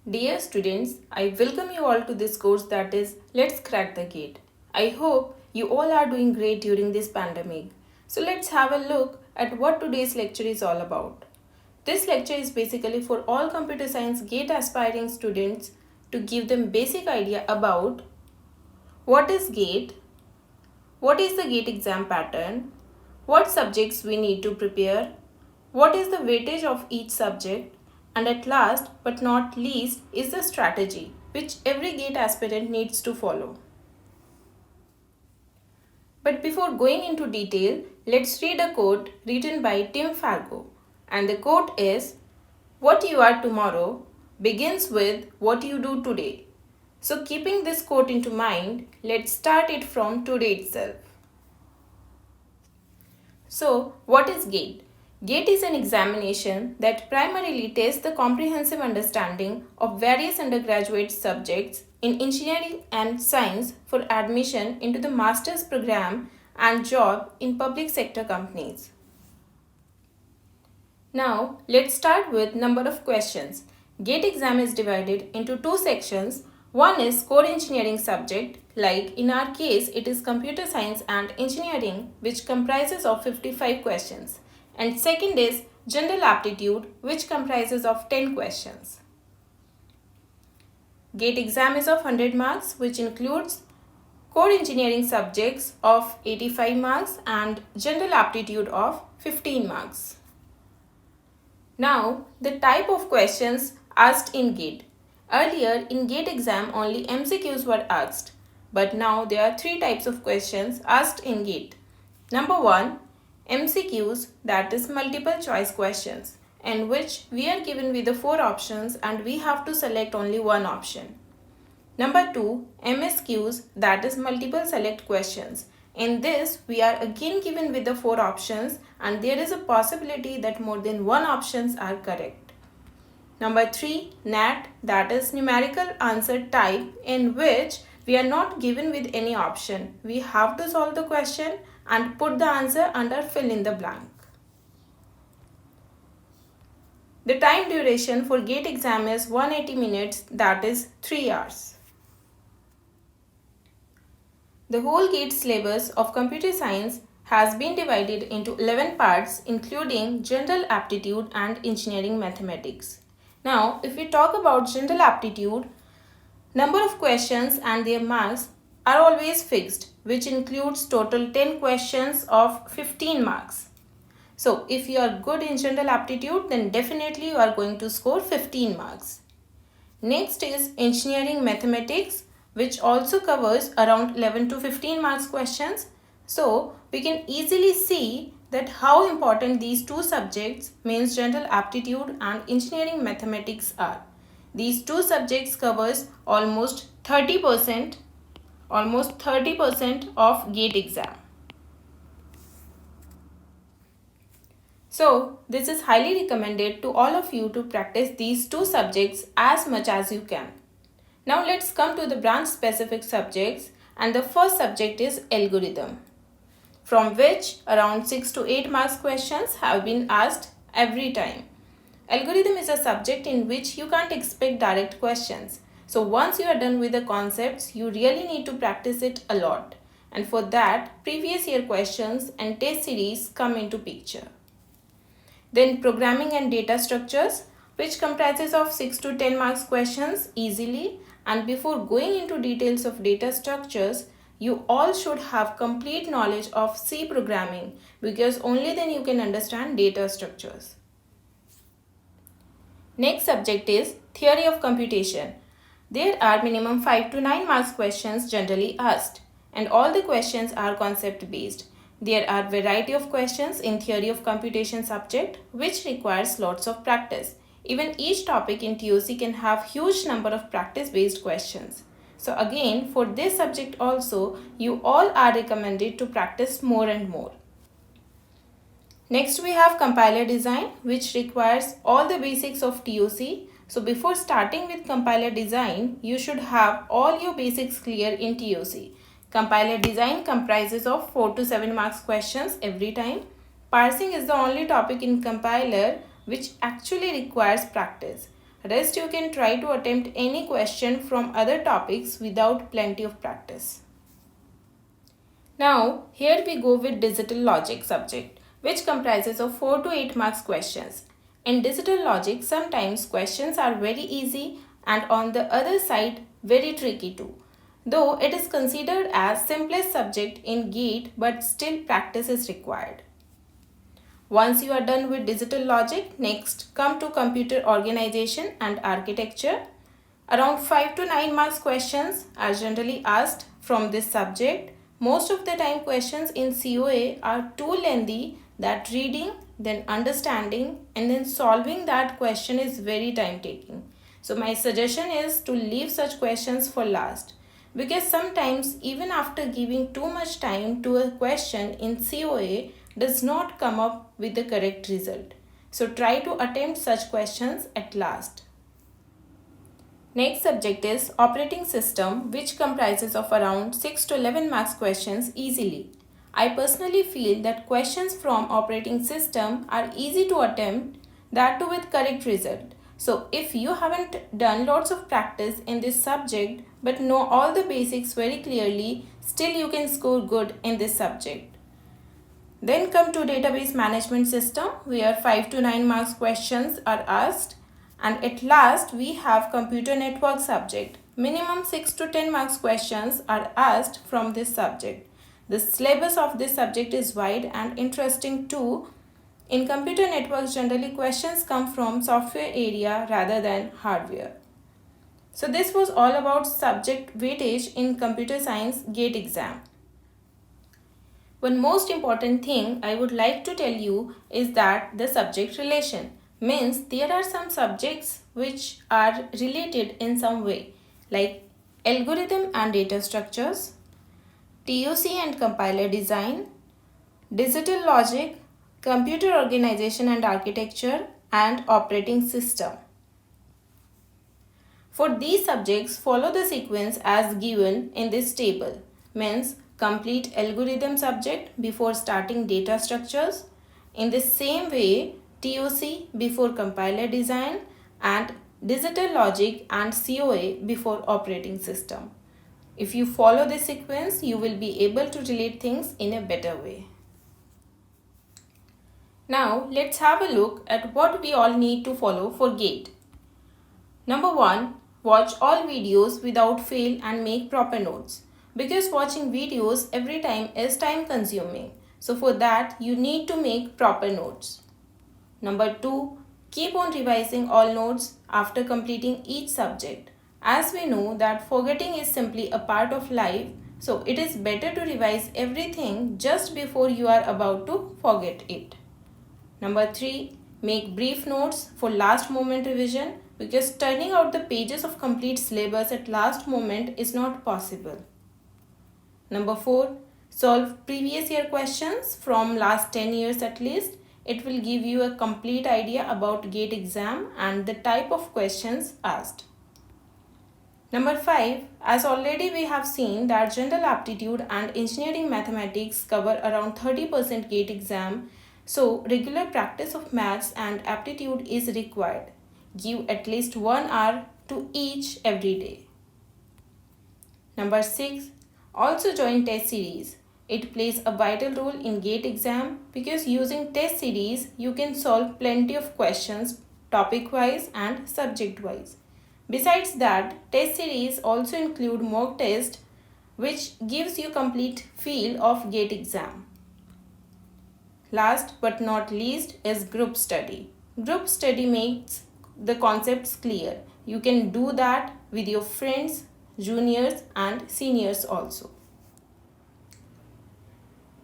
Dear students, I welcome you all to this course that is Let's Crack the Gate. I hope you all are doing great during this pandemic. So let's have a look at what today's lecture is all about. This lecture is basically for all computer science GATE aspiring students to give them basic idea about what is GATE, what is the GATE exam pattern, what subjects we need to prepare, what is the weightage of each subject, and at last but not least is the strategy which every GATE aspirant needs to follow. But before going into detail, let's read a quote written by Tim Fargo. And the quote is, "What you are tomorrow begins with what you do today." So keeping this quote into mind, let's start it from today itself. So what is GATE? GATE is an examination that primarily tests the comprehensive understanding of various undergraduate subjects in engineering and science for admission into the master's program and job in public sector companies. Now, let's start with number of questions. GATE exam is divided into two sections. One is core engineering subject, like in our case it is computer science and engineering, which comprises of 55 questions. And second is general aptitude, which comprises of 10 questions. GATE exam is of 100 marks, which includes core engineering subjects of 85 marks and general aptitude of 15 marks. Now, the type of questions asked in GATE. Earlier, in GATE exam, only MCQs were asked, but now there are three types of questions asked in GATE. Number one, MCQs, that is multiple choice questions, in which we are given with the four options and we have to select only one option. Number two, MSQs, that is multiple select questions. In this, we are again given with the four options and there is a possibility that more than one options are correct. Number three, NAT, that is numerical answer type, in which we are not given with any option. We have to solve the question and put the answer under fill in the blank. The time duration for GATE exam is 180 minutes, that is 3 hours. The whole GATE syllabus of computer science has been divided into 11 parts, including general aptitude and engineering mathematics. Now, if we talk about general aptitude, number of questions and their marks are always fixed, which includes total 10 questions of 15 marks. So, if you are good in general aptitude, then definitely you are going to score 15 marks. Next is engineering mathematics, which also covers around 11 to 15 marks questions. So, we can easily see that how important these two subjects, means general aptitude and engineering mathematics, are. These two subjects covers almost 30% of GATE exam. So, this is highly recommended to all of you to practice these two subjects as much as you can. Now let's come to the branch specific subjects, and the first subject is algorithm, from which around 6 to 8 marks questions have been asked every time. Algorithm is a subject in which you can't expect direct questions. So once you are done with the concepts, you really need to practice it a lot. And for that, previous year questions and test series come into picture. Then programming and data structures, which comprises of 6 to 10 marks questions easily. And before going into details of data structures, you all should have complete knowledge of C programming, because only then you can understand data structures. Next subject is theory of computation. There are minimum 5 to 9 marks questions generally asked, and all the questions are concept based. There are variety of questions in theory of computation subject, which requires lots of practice. Even each topic in TOC can have huge number of practice-based questions. So again, for this subject also, you all are recommended to practice more and more. Next we have compiler design, which requires all the basics of TOC. So before starting with compiler design, you should have all your basics clear in TOC. Compiler design comprises of 4 to 7 marks questions every time. Parsing is the only topic in compiler which actually requires practice. Rest you can try to attempt any question from other topics without plenty of practice. Now, here we go with digital logic subject, which comprises of 4 to 8 marks questions. In digital logic, sometimes questions are very easy and on the other side very tricky too. Though it is considered as simplest subject in GATE, but still practice is required. Once you are done with digital logic, next come to computer organization and architecture. Around 5 to 9 marks questions are generally asked from this subject. Most of the time questions in COA are too lengthy that reading, then understanding and then solving that question is very time taking. So my suggestion is to leave such questions for last, because sometimes even after giving too much time to a question in COA does not come up with the correct result. So try to attempt such questions at last. Next subject is operating system, which comprises of around 6 to 11 marks questions easily. I personally feel that questions from operating system are easy to attempt, that too with correct result. So if you haven't done lots of practice in this subject but know all the basics very clearly, still you can score good in this subject. Then come to database management system, where 5 to 9 marks questions are asked. And at last we have computer network subject. Minimum 6 to 10 marks questions are asked from this subject. The syllabus of this subject is wide and interesting too. In computer networks, generally questions come from software area rather than hardware. So this was all about subject weightage in computer science GATE exam. One most important thing I would like to tell you is that the subject relation means there are some subjects which are related in some way, like algorithm and data structures, TOC and compiler design, digital logic, computer organization and architecture, and operating system. For these subjects, follow the sequence as given in this table, means complete algorithm subject before starting data structures. In the same way, TOC before compiler design, and digital logic and COA before operating system. If you follow this sequence, you will be able to relate things in a better way. Now, let's have a look at what we all need to follow for GATE. Number 1. Watch all videos without fail and make proper notes. Because watching videos every time is time consuming. So for that, you need to make proper notes. Number 2. Keep on revising all notes after completing each subject. As we know that forgetting is simply a part of life, so it is better to revise everything just before you are about to forget it. Number 3. Make brief notes for last moment revision, because turning out the pages of complete syllabus at last moment is not possible. Number 4. Solve previous year questions from last 10 years at least. It will give you a complete idea about GATE exam and the type of questions asked. Number 5. As already we have seen that general aptitude and engineering mathematics cover around 30% GATE exam. So regular practice of maths and aptitude is required. Give at least 1 hour to each every day. Number 6. Also join test series. It plays a vital role in GATE exam, because using test series you can solve plenty of questions topic wise and subject wise. Besides that, test series also include mock test, which gives you complete feel of GATE exam. Last but not least is group study. Group study makes the concepts clear. You can do that with your friends, juniors and seniors also.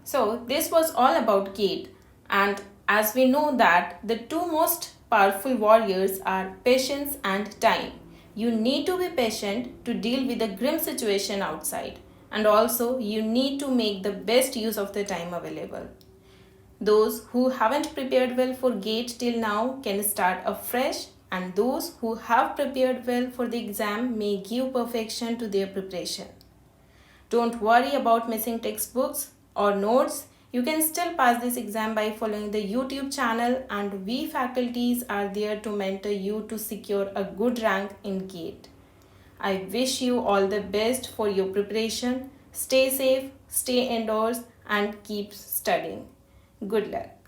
So this was all about GATE, and as we know that the two most powerful warriors are patience and time. You need to be patient to deal with the grim situation outside, and also you need to make the best use of the time available. Those who haven't prepared well for GATE till now can start afresh, and those who have prepared well for the exam may give perfection to their preparation. Don't worry about missing textbooks or notes. You can still pass this exam by following the YouTube channel, and we faculties are there to mentor you to secure a good rank in GATE. I wish you all the best for your preparation. Stay safe, stay indoors, and keep studying. Good luck.